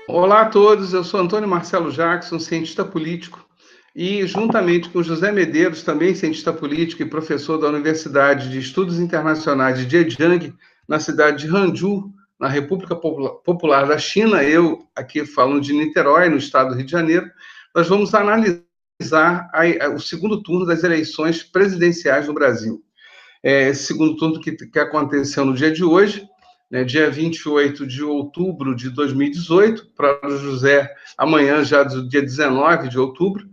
Olá a todos, eu sou Antônio Marcelo Jackson, cientista político, e juntamente com José Medeiros, também cientista político e professor da Universidade de Estudos Internacionais de Zhejiang, na cidade de Hangzhou, na República Popular da China, eu aqui falando de Niterói, no estado do Rio de Janeiro, nós vamos analisar o segundo turno das eleições presidenciais no Brasil. Esse segundo turno que aconteceu no dia de hoje, né, dia 28 de outubro de 2018, para o José, amanhã já do dia 19 de outubro,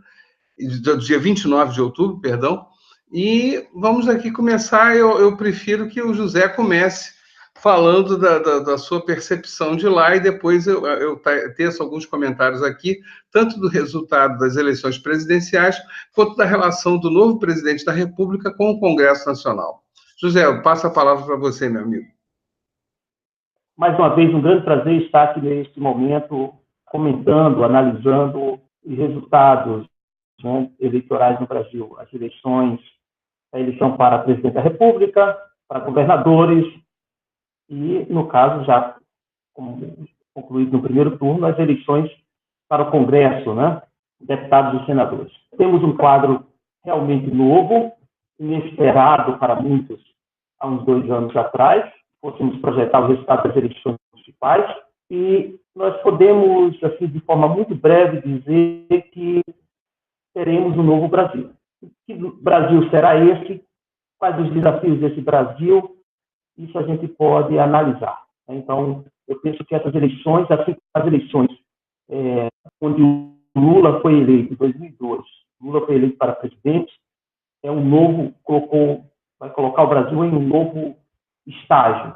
do dia 29 de outubro, perdão, e vamos aqui começar, eu prefiro que o José comece falando da sua percepção de lá, e depois eu teço alguns comentários aqui, tanto do resultado das eleições presidenciais, quanto da relação do novo presidente da República com o Congresso Nacional. José, eu passo a palavra para você, meu amigo. Mais uma vez, um grande prazer estar aqui neste momento comentando, analisando os resultados, né, eleitorais no Brasil, as eleições, a eleição para presidente da República, para governadores e, no caso, já concluído no primeiro turno, as eleições para o Congresso, né, deputados e senadores. Temos um quadro realmente novo, inesperado para muitos há uns 2 anos atrás, fôssemos projetar o resultado das eleições municipais, e nós podemos, assim, de forma muito breve, dizer que teremos um novo Brasil. Que Brasil será esse? Quais os desafios desse Brasil? Isso a gente pode analisar. Então, eu penso que essas eleições, assim como as eleições onde o Lula foi eleito em 2002, Lula foi eleito para presidente, é um novo, vai colocar o Brasil em um novo estágio.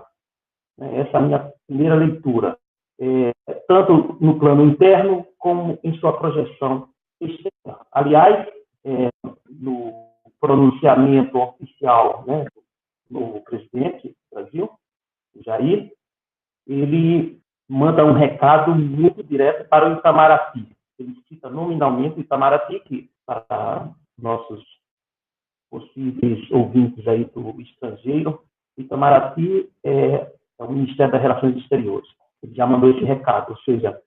Essa é a minha primeira leitura, tanto no plano interno como em sua projeção externa. Aliás, no pronunciamento oficial, né, do presidente do Brasil, Jair, ele manda um recado muito direto para o Itamaraty. Ele cita nominalmente o Itamaraty, que para nossos possíveis ouvintes aí do estrangeiro, o Itamaraty é o Ministério das Relações Exteriores. Ele já mandou esse recado, ou seja,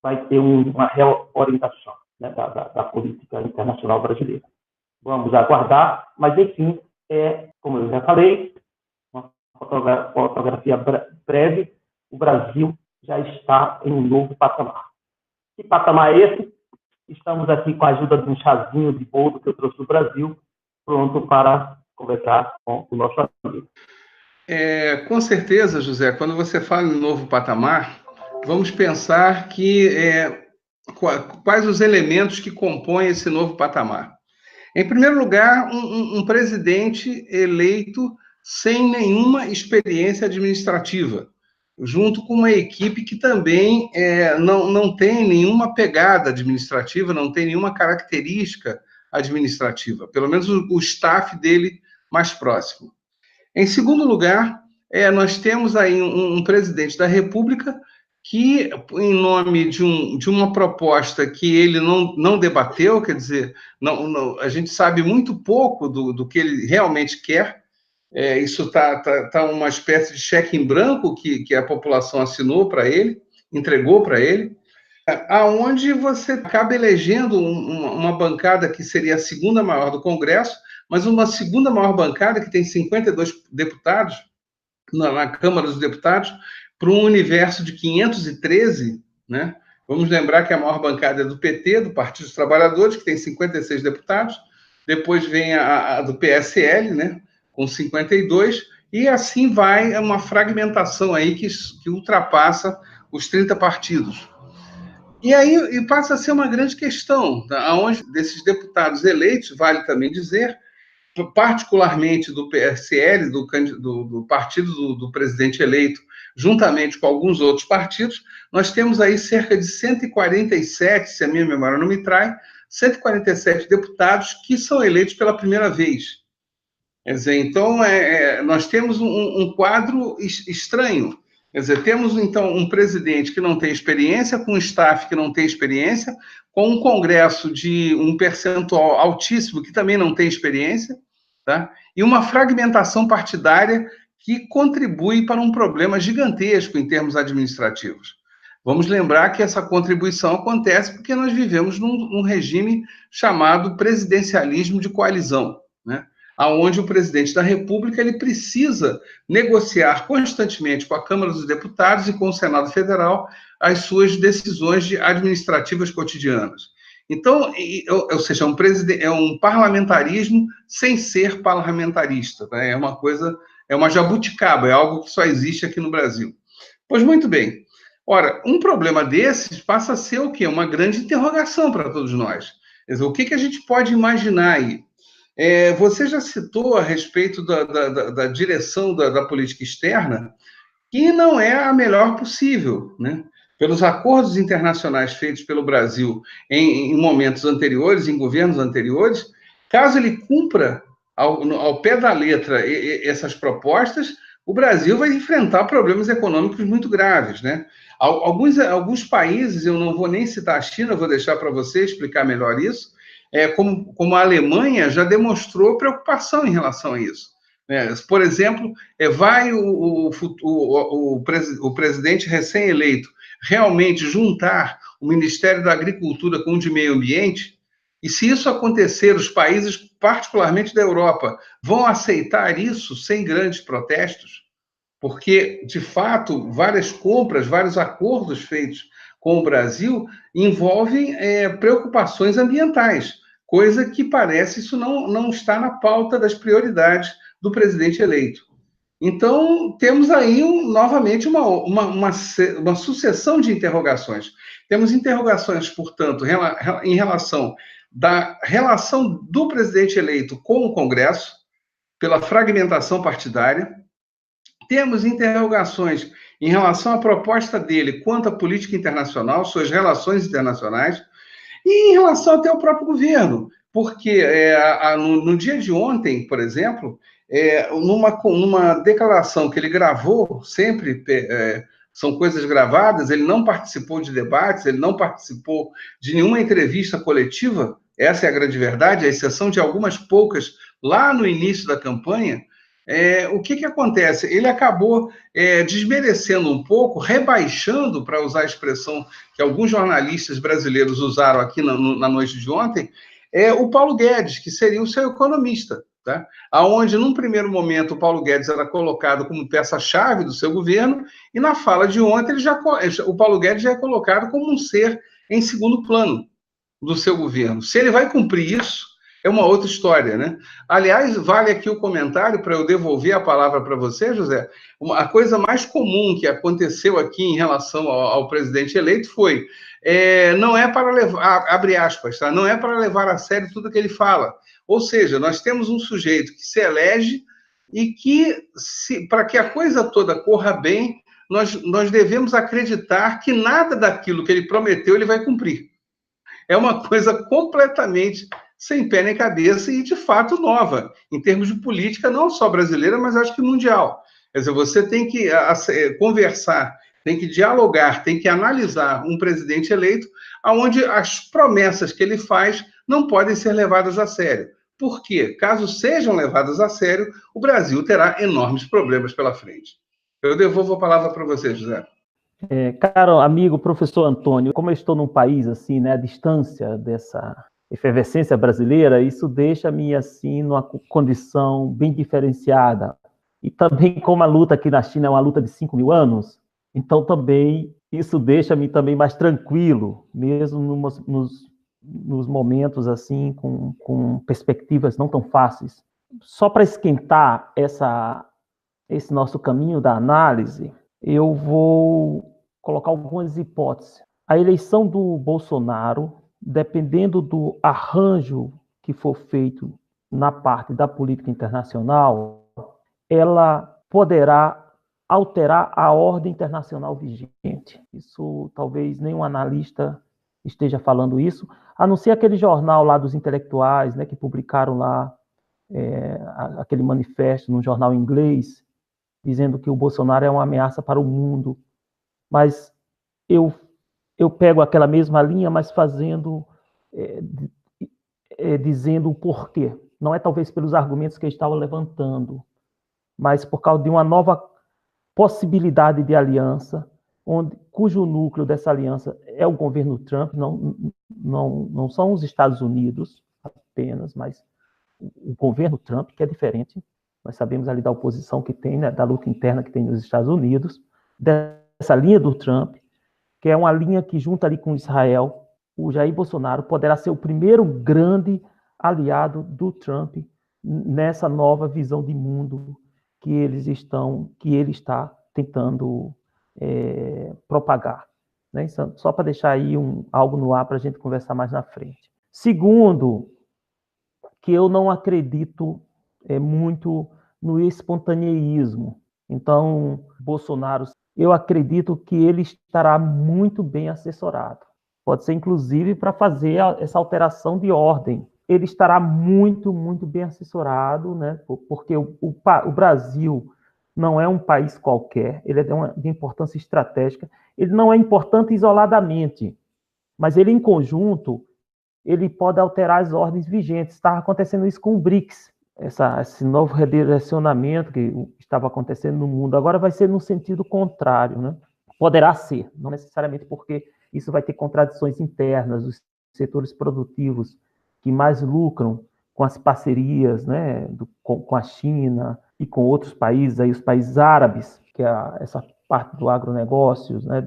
vai ter uma reorientação, né, da política internacional brasileira. Vamos aguardar, mas, enfim, como eu já falei, uma fotografia breve, o Brasil já está em um novo patamar. Que patamar é esse? Estamos aqui com a ajuda de um chazinho de boldo que eu trouxe do Brasil, pronto para conversar com o nosso amigo. Com certeza, José, quando você fala em novo patamar, vamos pensar quais os elementos que compõem esse novo patamar. Em primeiro lugar, um presidente eleito sem nenhuma experiência administrativa, junto com uma equipe que também não tem nenhuma pegada administrativa, não tem nenhuma característica administrativa, pelo menos o staff dele mais próximo. Em segundo lugar, nós temos aí um presidente da República que, em nome de uma proposta que ele não debateu, quer dizer, a gente sabe muito pouco do que ele realmente quer, isso está uma espécie de cheque em branco que a população assinou para ele, entregou para ele, aonde você acaba elegendo uma bancada que seria a segunda maior do Congresso, mas uma segunda maior bancada, que tem 52 deputados na Câmara dos Deputados, para um universo de 513, né? Vamos lembrar que a maior bancada é do PT, do Partido dos Trabalhadores, que tem 56 deputados, depois vem a do PSL, né, com 52, e assim vai uma fragmentação aí que ultrapassa os 30 partidos. E aí passa a ser uma grande questão, tá? Onde desses deputados eleitos, vale também dizer, particularmente do PSL, do partido do presidente eleito, juntamente com alguns outros partidos, nós temos aí cerca de 147, se a minha memória não me trai, 147 deputados que são eleitos pela primeira vez. Quer dizer, então, nós temos um quadro estranho. Quer dizer, temos, então, um presidente que não tem experiência, com um staff que não tem experiência, com um Congresso de um percentual altíssimo que também não tem experiência, tá? E uma fragmentação partidária que contribui para um problema gigantesco em termos administrativos. Vamos lembrar que essa contribuição acontece porque nós vivemos num regime chamado presidencialismo de coalizão, né? Onde o presidente da República ele precisa negociar constantemente com a Câmara dos Deputados e com o Senado Federal as suas decisões administrativas cotidianas. Então, ou seja, é um parlamentarismo sem ser parlamentarista, né? É uma coisa, é uma jabuticaba, é algo que só existe aqui no Brasil. Pois muito bem. Ora, um problema desses passa a ser o quê? Uma grande interrogação para todos nós. Quer dizer, o que a gente pode imaginar aí? Você já citou a respeito da direção da política externa, que não é a melhor possível, né? Pelos acordos internacionais feitos pelo Brasil em momentos anteriores, em governos anteriores, caso ele cumpra ao pé da letra essas propostas, o Brasil vai enfrentar problemas econômicos muito graves, né? Alguns países, eu não vou nem citar a China, vou deixar para você explicar melhor isso, como a Alemanha já demonstrou preocupação em relação a isso. Por exemplo, vai o presidente recém-eleito realmente juntar o Ministério da Agricultura com o de Meio Ambiente? E se isso acontecer, os países, particularmente da Europa, vão aceitar isso sem grandes protestos? Porque, de fato, várias compras, vários acordos feitos com o Brasil envolvem preocupações ambientais, coisa que parece isso não está na pauta das prioridades do presidente eleito. Então, temos aí novamente uma sucessão de interrogações. Temos interrogações, portanto, em relação da relação do presidente eleito com o Congresso, pela fragmentação partidária. Temos interrogações em relação à proposta dele quanto à política internacional, suas relações internacionais, e em relação até ao próprio governo, porque no dia de ontem, por exemplo, numa declaração que ele gravou, sempre são coisas gravadas, ele não participou de debates, ele não participou de nenhuma entrevista coletiva, essa é a grande verdade, à exceção de algumas poucas lá no início da campanha. O que acontece? Ele acabou desmerecendo um pouco, rebaixando, para usar a expressão que alguns jornalistas brasileiros usaram aqui na noite de ontem, o Paulo Guedes, que seria o seu economista, tá? Onde, num primeiro momento, o Paulo Guedes era colocado como peça-chave do seu governo, e na fala de ontem, o Paulo Guedes já é colocado como um ser em segundo plano do seu governo. Se ele vai cumprir isso, é uma outra história, né? Aliás, vale aqui o comentário para eu devolver a palavra para você, José. A coisa mais comum que aconteceu aqui em relação ao presidente eleito foi não é para levar, abre aspas, tá? Não é para levar a sério tudo que ele fala. Ou seja, nós temos um sujeito que se elege e que, para que a coisa toda corra bem, nós devemos acreditar que nada daquilo que ele prometeu ele vai cumprir. É uma coisa completamente sem pé nem cabeça e, de fato, nova, em termos de política, não só brasileira, mas acho que mundial. Quer dizer, você tem que conversar, tem que dialogar, tem que analisar um presidente eleito onde as promessas que ele faz não podem ser levadas a sério. Por quê? Caso sejam levadas a sério, o Brasil terá enormes problemas pela frente. Eu devolvo a palavra para você, José. Caro amigo professor Antônio, como eu estou num país assim, né, à distância dessa efervescência brasileira, isso deixa-me assim numa condição bem diferenciada. E também como a luta aqui na China é uma luta de 5.000 anos, então também isso deixa-me também mais tranquilo, mesmo nos momentos assim com perspectivas não tão fáceis. Só para esquentar esse nosso caminho da análise, eu vou colocar algumas hipóteses. A eleição do Bolsonaro, dependendo do arranjo que for feito na parte da política internacional, ela poderá alterar a ordem internacional vigente. Isso talvez nenhum analista esteja falando isso, a não ser aquele jornal lá dos intelectuais, né, que publicaram lá aquele manifesto num jornal inglês, dizendo que o Bolsonaro é uma ameaça para o mundo. Mas eu pego aquela mesma linha, mas dizendo o porquê. Não é talvez pelos argumentos que eu estava levantando, mas por causa de uma nova possibilidade de aliança cujo núcleo dessa aliança é o governo Trump, não são os Estados Unidos apenas, mas o governo Trump, que é diferente. Nós sabemos ali da oposição que tem, né, da luta interna que tem nos Estados Unidos, dessa linha do Trump, que é uma linha que junta ali com Israel. O Jair Bolsonaro poderá ser o primeiro grande aliado do Trump nessa nova visão de mundo que ele está tentando propagar. Né? Só para deixar aí algo no ar para a gente conversar mais na frente. Segundo, que eu não acredito muito no espontaneísmo. Então, Bolsonaro, eu acredito que ele estará muito bem assessorado. Pode ser, inclusive, para fazer essa alteração de ordem. Ele estará muito, muito bem assessorado, né? Porque o Brasil não é um país qualquer, ele é de importância estratégica. Ele não é importante isoladamente, mas ele, em conjunto, ele pode alterar as ordens vigentes. Estava acontecendo isso com o BRICS, esse novo redirecionamento que estava acontecendo no mundo. Agora vai ser no sentido contrário, né? Poderá ser, não necessariamente porque isso vai ter contradições internas dos setores produtivos que mais lucram com as parcerias, né, com a China e com outros países, aí os países árabes, que é essa parte do agronegócio, né,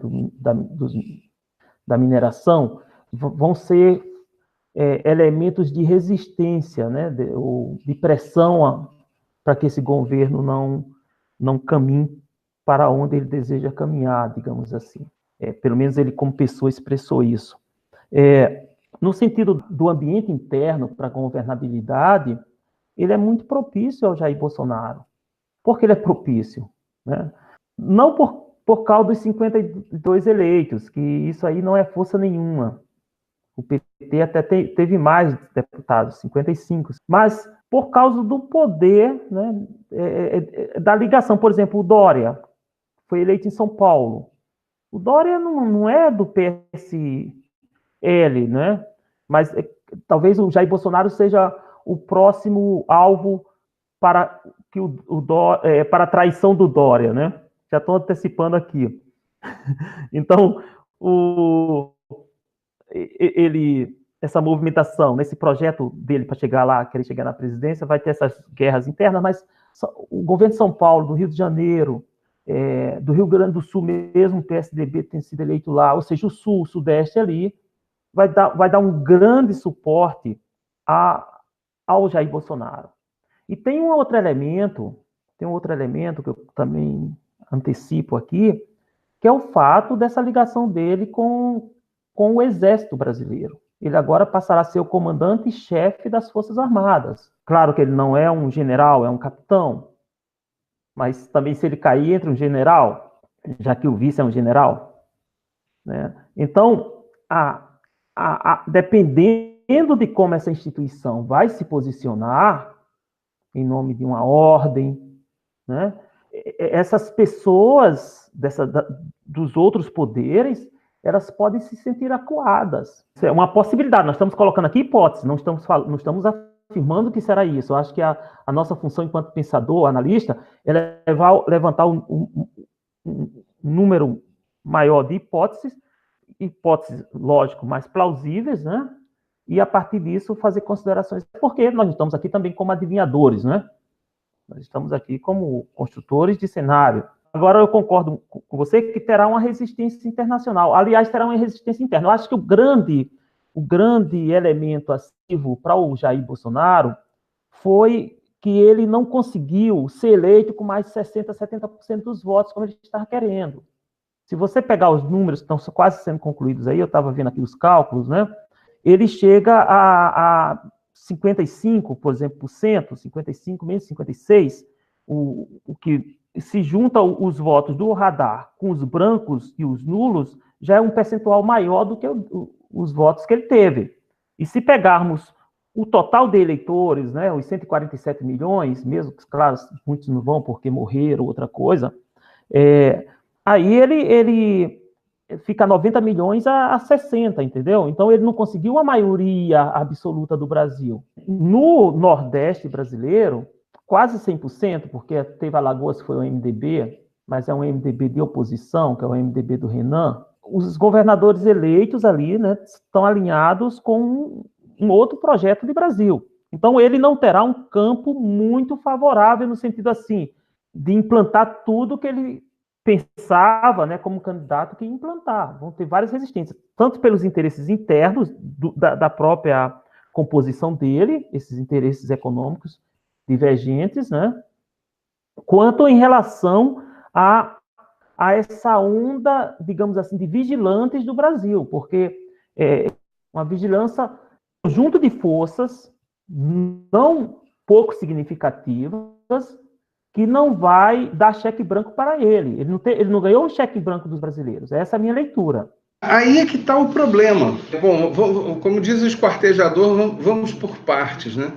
da mineração, vão ser elementos de resistência, né, de pressão para que esse governo não caminhe para onde ele deseja caminhar, digamos assim. Pelo menos ele, como pessoa, expressou isso. No sentido do ambiente interno para a governabilidade, ele é muito propício ao Jair Bolsonaro. Por que ele é propício? Né? Não por causa dos 52 eleitos, que isso aí não é força nenhuma. O PT até teve mais deputados, 55. Mas por causa do poder, né, da ligação. Por exemplo, o Dória foi eleito em São Paulo. O Dória não é do PSL, né? Mas talvez o Jair Bolsonaro seja o próximo alvo para para a traição do Dória, né? Já estou antecipando aqui. Então, essa movimentação, nesse projeto dele para chegar lá, querer chegar na presidência, vai ter essas guerras internas, mas o governo de São Paulo, do Rio de Janeiro, do Rio Grande do Sul mesmo, o PSDB tem sido eleito lá, ou seja, o Sul, o Sudeste ali, vai dar um grande suporte ao Jair Bolsonaro. E tem um outro elemento que eu também antecipo aqui, que é o fato dessa ligação dele com o Exército Brasileiro. Ele agora passará a ser o comandante-chefe das Forças Armadas. Claro que ele não é um general, é um capitão, mas também se ele cair entre um general, já que o vice é um general, né? Então, dependendo de como essa instituição vai se posicionar, em nome de uma ordem, né? Essas pessoas dos outros poderes, elas podem se sentir acuadas. Isso é uma possibilidade. Nós estamos colocando aqui hipóteses, não estamos afirmando que será isso. Eu acho que a nossa função enquanto pensador, analista, é levantar um número maior de hipóteses, lógico, mais plausíveis, né? E a partir disso fazer considerações, porque nós estamos aqui também como adivinhadores, né? Nós estamos aqui como construtores de cenário. Agora eu concordo com você que terá uma resistência internacional. Aliás, terá uma resistência interna. Eu acho que o grande elemento ativo para o Jair Bolsonaro foi que ele não conseguiu ser eleito com mais de 60%, 70% dos votos, como ele estava querendo. Se você pegar os números que estão quase sendo concluídos aí, eu estava vendo aqui os cálculos, né? Ele chega a 55%, por exemplo, 55, menos 56%, o que se junta os votos do Radar com os brancos e os nulos, já é um percentual maior do que os votos que ele teve. E se pegarmos o total de eleitores, né, os 147 milhões, mesmo que, claro, muitos não vão porque morreram, outra coisa, aí ele fica 90 milhões a 60, entendeu? Então, ele não conseguiu a maioria absoluta do Brasil. No Nordeste brasileiro, quase 100%, porque teve Alagoas, foi o MDB, mas é um MDB de oposição, que é o MDB do Renan, os governadores eleitos ali, né, estão alinhados com um outro projeto de Brasil. Então, ele não terá um campo muito favorável no sentido assim, de implantar tudo que ele pensava, né, como candidato que ia implantar. Vão ter várias resistências, tanto pelos interesses internos da própria composição dele, esses interesses econômicos divergentes, né, quanto em relação a essa onda, digamos assim, de vigilantes do Brasil, porque uma vigilância, um conjunto de forças não pouco significativas, que não vai dar cheque branco para ele. Ele não ganhou o cheque branco dos brasileiros. Essa é a minha leitura. Aí é que está o problema. Bom, como diz o esquartejador, vamos por partes, né?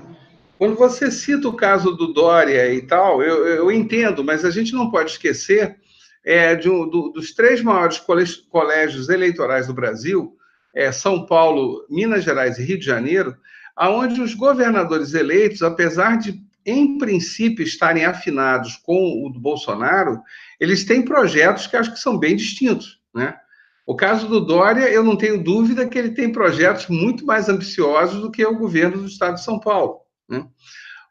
Quando você cita o caso do Dória e tal, eu entendo, mas a gente não pode esquecer dos três maiores colégios eleitorais do Brasil, São Paulo, Minas Gerais e Rio de Janeiro, aonde os governadores eleitos, apesar de, em princípio, estarem afinados com o do Bolsonaro, eles têm projetos que acho que são bem distintos, né? O caso do Dória, eu não tenho dúvida que ele tem projetos muito mais ambiciosos do que o governo do estado de São Paulo, né?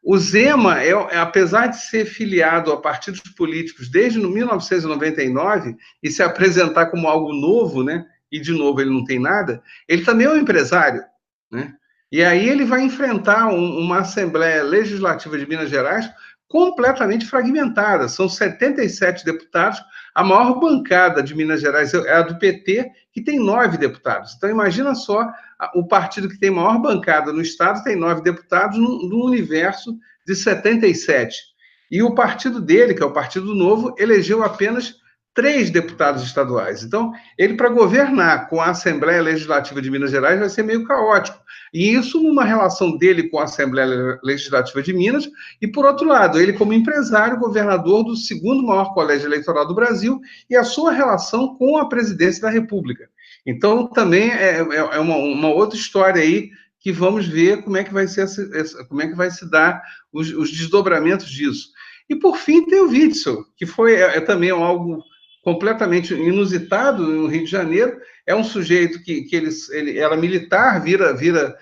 O Zema, apesar de ser filiado a partidos políticos desde 1999 e se apresentar como algo novo, né? E de novo ele não tem nada, ele também é um empresário, né? E aí ele vai enfrentar uma Assembleia Legislativa de Minas Gerais completamente fragmentada. São 77 deputados, a maior bancada de Minas Gerais é a do PT, que tem 9 deputados. Então imagina só, o partido que tem maior bancada no estado tem 9 deputados no universo de 77. E o partido dele, que é o Partido Novo, elegeu apenas 3 deputados estaduais. Então, ele, para governar com a Assembleia Legislativa de Minas Gerais, vai ser meio caótico. E isso numa relação dele com a Assembleia Legislativa de Minas, e, por outro lado, ele como empresário, governador do segundo maior colégio eleitoral do Brasil, e a sua relação com a presidência da República. Então, também é uma outra história aí que vamos ver como é que vai ser como é que vai se dar os desdobramentos disso. E, por fim, tem o Witzel, que foi também algo completamente inusitado no Rio de Janeiro. É um sujeito que ele era militar, vira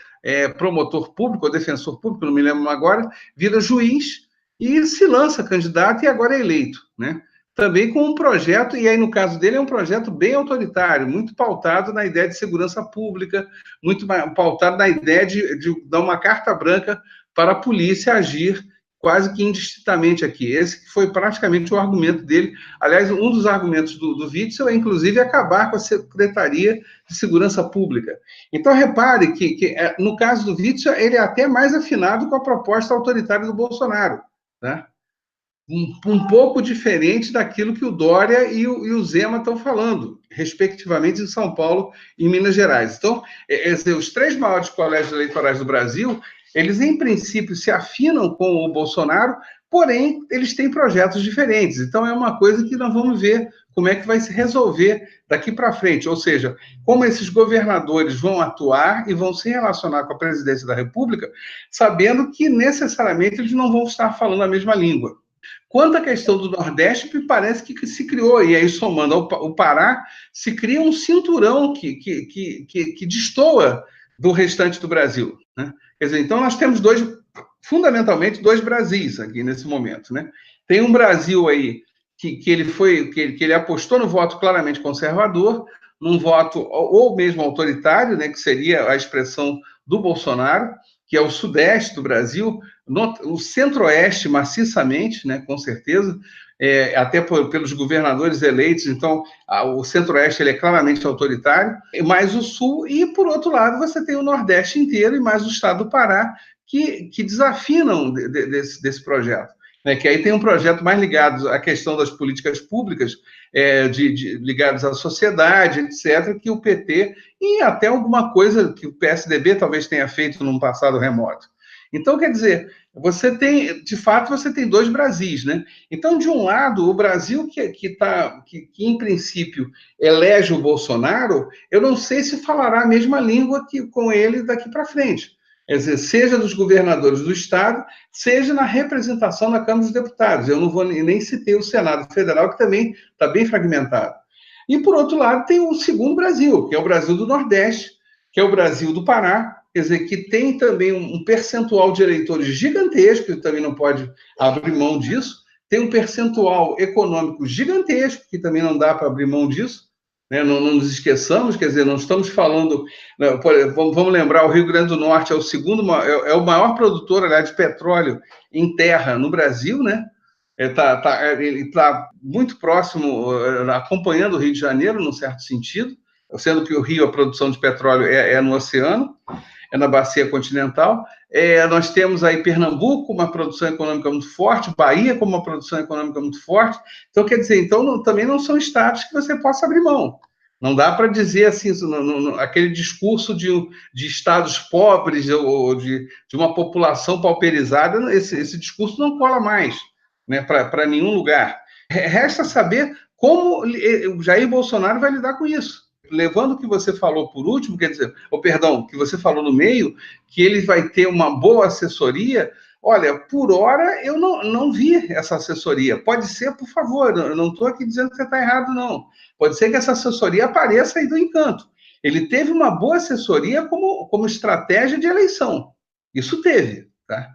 promotor público ou defensor público, não me lembro agora, vira juiz e se lança candidato e agora é eleito, né? Também com um projeto, e aí no caso dele é um projeto bem autoritário, muito pautado na ideia de segurança pública, muito pautado na ideia de dar uma carta branca para a polícia agir quase que indistintamente aqui. Esse foi praticamente o argumento dele. Aliás, um dos argumentos do Witzel é, inclusive, acabar com a Secretaria de Segurança Pública. Então, repare que no caso do Witzel, ele é até mais afinado com a proposta autoritária do Bolsonaro, né? Um pouco diferente daquilo que o Dória e o Zema estão falando, respectivamente, em São Paulo e Minas Gerais. Então, os 3 maiores colégios eleitorais do Brasil, eles, em princípio, se afinam com o Bolsonaro, porém, eles têm projetos diferentes. Então, é uma coisa que nós vamos ver como é que vai se resolver daqui para frente. Ou seja, como esses governadores vão atuar e vão se relacionar com a presidência da República, sabendo que, necessariamente, eles não vão estar falando a mesma língua. Quanto à questão do Nordeste, me parece que se criou, e aí somando ao Pará, se cria um cinturão que destoa do restante do Brasil, né? Quer dizer, então nós temos fundamentalmente dois Brasis aqui nesse momento, né? Tem um Brasil aí que ele apostou no voto claramente conservador, num voto ou mesmo autoritário, né, que seria a expressão do Bolsonaro, que é o sudeste do Brasil, o centro-oeste maciçamente, né, com certeza, até pelos governadores eleitos. Então o centro-oeste ele é claramente autoritário, mas o sul, e por outro lado você tem o nordeste inteiro e mais o estado do Pará, que desafinam desse projeto, né, que aí tem um projeto mais ligado à questão das políticas públicas, ligados à sociedade, etc., que o PT, e até alguma coisa que o PSDB talvez tenha feito num passado remoto. Então, quer dizer, de fato, você tem dois Brasis, né? Então, de um lado, o Brasil que em princípio elege o Bolsonaro, eu não sei se falará a mesma língua com ele daqui para frente. Quer dizer, seja dos governadores do Estado, seja na representação na Câmara dos Deputados. Eu não vou nem citei o Senado Federal, que também está bem fragmentado. E, por outro lado, tem o segundo Brasil, que é o Brasil do Nordeste, que é o Brasil do Pará, quer dizer, que tem também um percentual de eleitores gigantesco, que também não pode abrir mão disso, tem um percentual econômico gigantesco, que também não dá para abrir mão disso, né? Não nos esqueçamos, quer dizer, não estamos falando... Vamos lembrar, o Rio Grande do Norte é o segundo, é o maior produtor, aliás, de petróleo em terra no Brasil, né? Ele está muito próximo, acompanhando o Rio de Janeiro, num certo sentido, sendo que o Rio, a produção de petróleo é no oceano, é na bacia continental. Nós temos aí Pernambuco, uma produção econômica muito forte, Bahia com uma produção econômica muito forte. Então, quer dizer, também não são estados que você possa abrir mão. Não dá para dizer assim, aquele discurso de estados pobres ou de uma população pauperizada, esse discurso não cola mais, né, para nenhum lugar. Resta saber como o Jair Bolsonaro vai lidar com isso. Levando o que você falou por último, quer dizer, que você falou no meio, que ele vai ter uma boa assessoria. Olha, por hora eu não vi essa assessoria. Pode ser, por favor, eu não estou aqui dizendo que você está errado, não. Pode ser que essa assessoria apareça aí do encanto. Ele teve uma boa assessoria como estratégia de eleição. Isso teve, tá?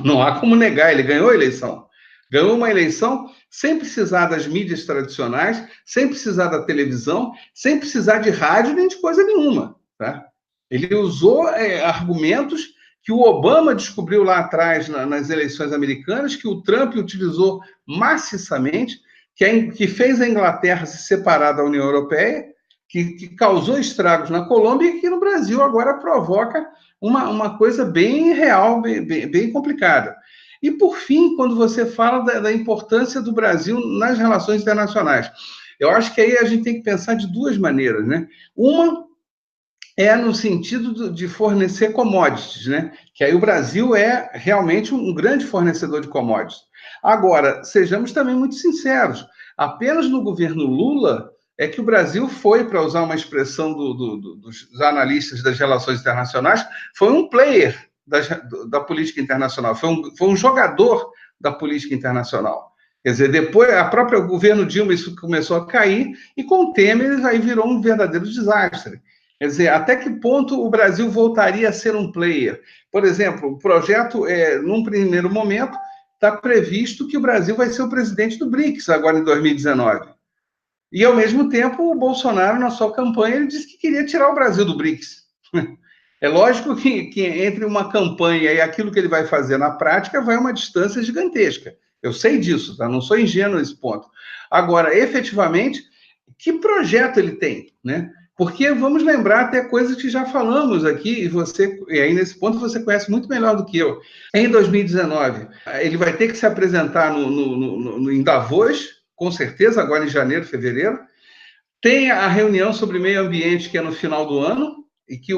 Não há como negar, ele ganhou a eleição. Ganhou uma eleição sem precisar das mídias tradicionais, sem precisar da televisão, sem precisar de rádio nem de coisa nenhuma. Tá? Ele usou argumentos que o Obama descobriu lá atrás nas eleições americanas, que o Trump utilizou maciçamente, que fez a Inglaterra se separar da União Europeia, que causou estragos na Colômbia e que no Brasil agora provoca uma coisa bem real, bem complicada. E, por fim, quando você fala da importância do Brasil nas relações internacionais, eu acho que aí a gente tem que pensar de duas maneiras, né? Uma é no sentido de fornecer commodities, né? Que aí o Brasil é realmente um grande fornecedor de commodities. Agora, sejamos também muito sinceros, apenas no governo Lula é que o Brasil foi, para usar uma expressão dos analistas das relações internacionais, foi um player da política internacional, foi um jogador da política internacional. Quer dizer, depois, a própria governo Dilma, isso começou a cair, e com o Temer, aí virou um verdadeiro desastre. Quer dizer, até que ponto o Brasil voltaria a ser um player? Por exemplo, o projeto, num primeiro momento, está previsto que o Brasil vai ser o presidente do BRICS agora em 2019. E, ao mesmo tempo, o Bolsonaro, na sua campanha, ele disse que queria tirar o Brasil do BRICS. É lógico que entre uma campanha e aquilo que ele vai fazer na prática vai uma distância gigantesca. Eu sei disso, tá? Não sou ingênuo nesse ponto. Agora, efetivamente, que projeto ele tem, né? Porque vamos lembrar até coisas que já falamos aqui, e aí nesse ponto você conhece muito melhor do que eu. Em 2019, ele vai ter que se apresentar em Davos, com certeza, agora em janeiro, fevereiro. Tem a reunião sobre meio ambiente, que é no final do ano, e que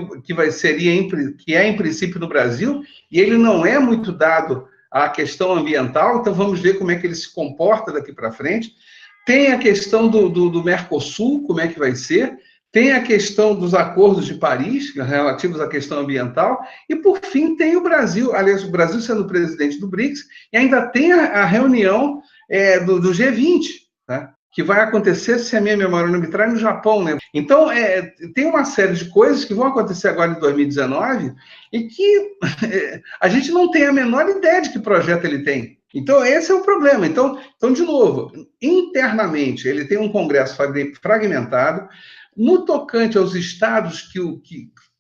é em princípio no Brasil, e ele não é muito dado à questão ambiental, então vamos ver como é que ele se comporta daqui para frente. Tem a questão do Mercosul, como é que vai ser, tem a questão dos acordos de Paris, relativos à questão ambiental, e, por fim, tem o Brasil, aliás, o Brasil sendo presidente do BRICS, e ainda tem a reunião do G20, tá? Que vai acontecer, se a minha memória não me trai, no Japão, né? Então, tem uma série de coisas que vão acontecer agora em 2019 e que a gente não tem a menor ideia de que projeto ele tem. Então, esse é o problema. Então, de novo, internamente, ele tem um Congresso fragmentado. No tocante aos estados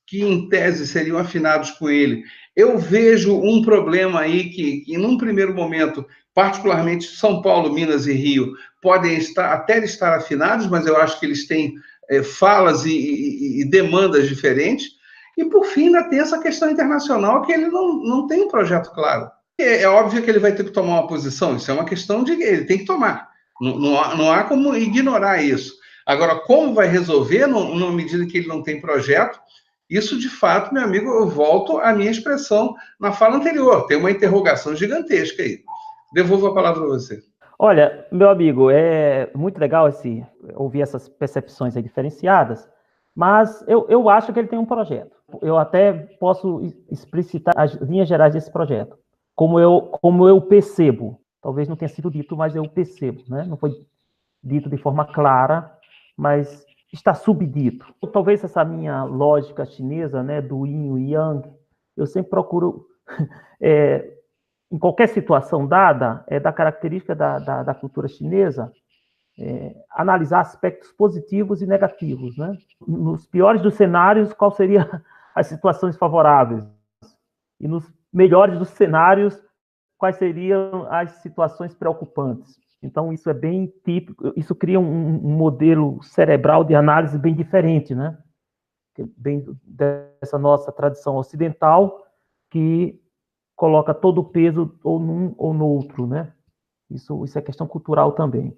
que em tese, seriam afinados com ele, eu vejo um problema aí que num primeiro momento, particularmente São Paulo, Minas e Rio, podem até estar afinados, mas eu acho que eles têm falas e demandas diferentes. E, por fim, ainda tem essa questão internacional, que ele não tem um projeto claro. É óbvio que ele vai ter que tomar uma posição, isso é uma questão de ele tem que tomar. Não há como ignorar isso. Agora, como vai resolver, na medida que ele não tem projeto, isso, de fato, meu amigo, eu volto à minha expressão na fala anterior. Tem uma interrogação gigantesca aí. Devolvo a palavra a você. Olha, meu amigo, é muito legal ouvir essas percepções aí diferenciadas, mas eu acho que ele tem um projeto. eu até posso explicitar as linhas gerais desse projeto, como eu percebo. Talvez não tenha sido dito, mas eu percebo, né? Não foi dito de forma clara, mas está subdito. Talvez essa minha lógica chinesa, né, do yin e yang, eu sempre procuro, em qualquer situação dada, da característica da cultura chinesa, analisar aspectos positivos e negativos, né? Nos piores dos cenários, qual seriam as situações favoráveis? E nos melhores dos cenários, quais seriam as situações preocupantes? Então, isso é bem típico, isso cria um modelo cerebral de análise bem diferente, né? Bem dessa nossa tradição ocidental, que coloca todo o peso ou num ou no outro, né? Isso é questão cultural também.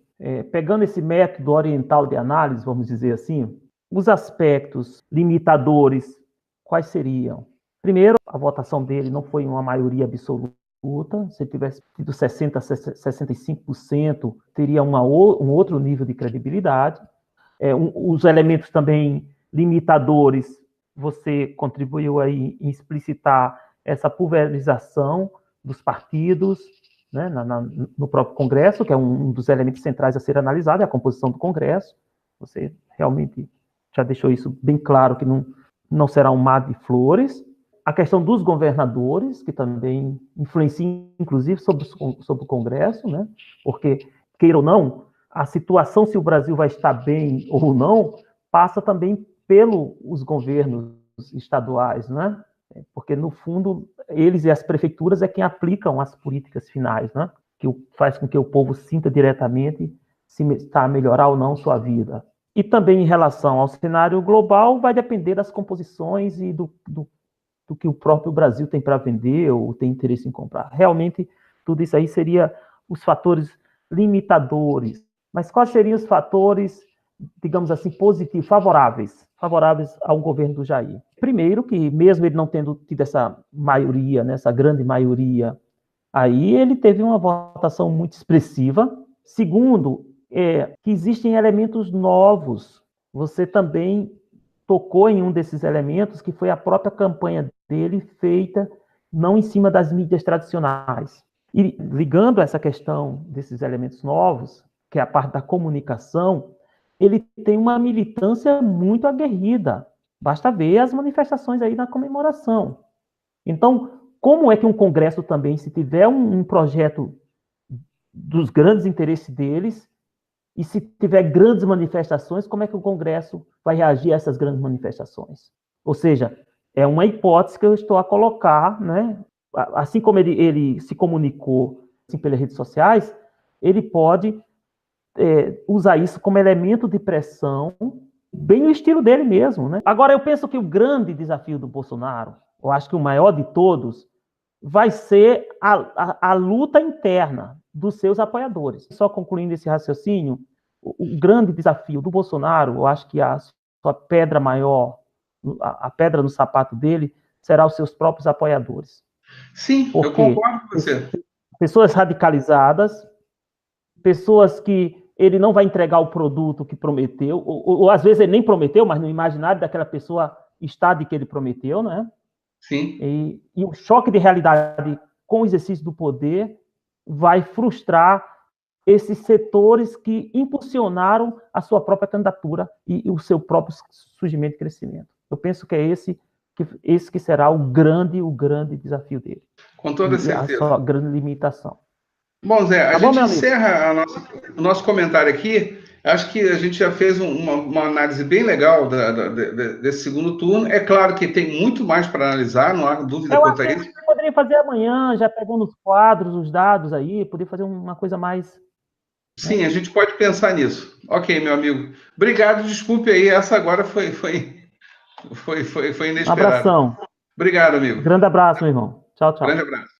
Pegando esse método oriental de análise, vamos dizer assim, os aspectos limitadores, quais seriam? Primeiro, a votação dele não foi uma maioria absoluta. Se tivesse tido 60%, 65%, teria um outro nível de credibilidade. Os elementos também limitadores, você contribuiu aí em explicitar essa pulverização dos partidos, né, no próprio Congresso, que é um dos elementos centrais a ser analisado, é a composição do Congresso. Você realmente já deixou isso bem claro, que não será um mar de flores. A questão dos governadores, que também influencia, inclusive, sobre o Congresso, né? Porque, queira ou não, a situação, se o Brasil vai estar bem ou não, passa também pelos governos estaduais, né? Porque, no fundo, eles e as prefeituras é quem aplicam as políticas finais, né? Que faz com que o povo sinta diretamente se está a melhorar ou não sua vida. E também em relação ao cenário global, vai depender das composições e do que o próprio Brasil tem para vender ou tem interesse em comprar. Realmente, tudo isso aí seria os fatores limitadores. Mas quais seriam os fatores, digamos assim, positivos, favoráveis ao governo do Jair? Primeiro, que mesmo ele não tendo tido essa maioria, né, essa grande maioria, aí ele teve uma votação muito expressiva. Segundo, que existem elementos novos. Você também tocou em um desses elementos, que foi a própria campanha dele feita não em cima das mídias tradicionais. E ligando essa questão desses elementos novos, que é a parte da comunicação, ele tem uma militância muito aguerrida. Basta ver as manifestações aí na comemoração. Então, como é que um congresso também, se tiver um projeto dos grandes interesses deles, e se tiver grandes manifestações, como é que o Congresso vai reagir a essas grandes manifestações? Ou seja, é uma hipótese que eu estou a colocar, né? Assim como ele se comunicou assim, pelas redes sociais, ele pode usar isso como elemento de pressão, bem no estilo dele mesmo, né? Agora, eu penso que o grande desafio do Bolsonaro, eu acho que o maior de todos, vai ser a luta interna dos seus apoiadores. Só concluindo esse raciocínio, o grande desafio do Bolsonaro, eu acho que a sua pedra maior, a pedra no sapato dele, será os seus próprios apoiadores. Sim, eu concordo com você. Pessoas radicalizadas, pessoas que ele não vai entregar o produto que prometeu, ou às vezes ele nem prometeu, mas no imaginário daquela pessoa está de que ele prometeu, né? Sim. E o choque de realidade com o exercício do poder vai frustrar esses setores que impulsionaram a sua própria candidatura e o seu próprio surgimento e crescimento. Eu penso que é esse que será o grande desafio dele. Com toda certeza. A sua grande limitação. Bom, Zé, a gente encerra o nosso comentário aqui. Acho que a gente já fez uma análise bem legal desse segundo turno. É claro que tem muito mais para analisar, não há dúvida quanto a isso. Eu poderia fazer amanhã, já pegou nos quadros os dados aí, poderia fazer uma coisa mais... Sim, a gente pode pensar nisso. Ok, meu amigo. Obrigado, desculpe aí, essa agora foi inesperada. Um abração. Obrigado, amigo. Grande abraço, meu irmão. Tchau, tchau. Grande abraço.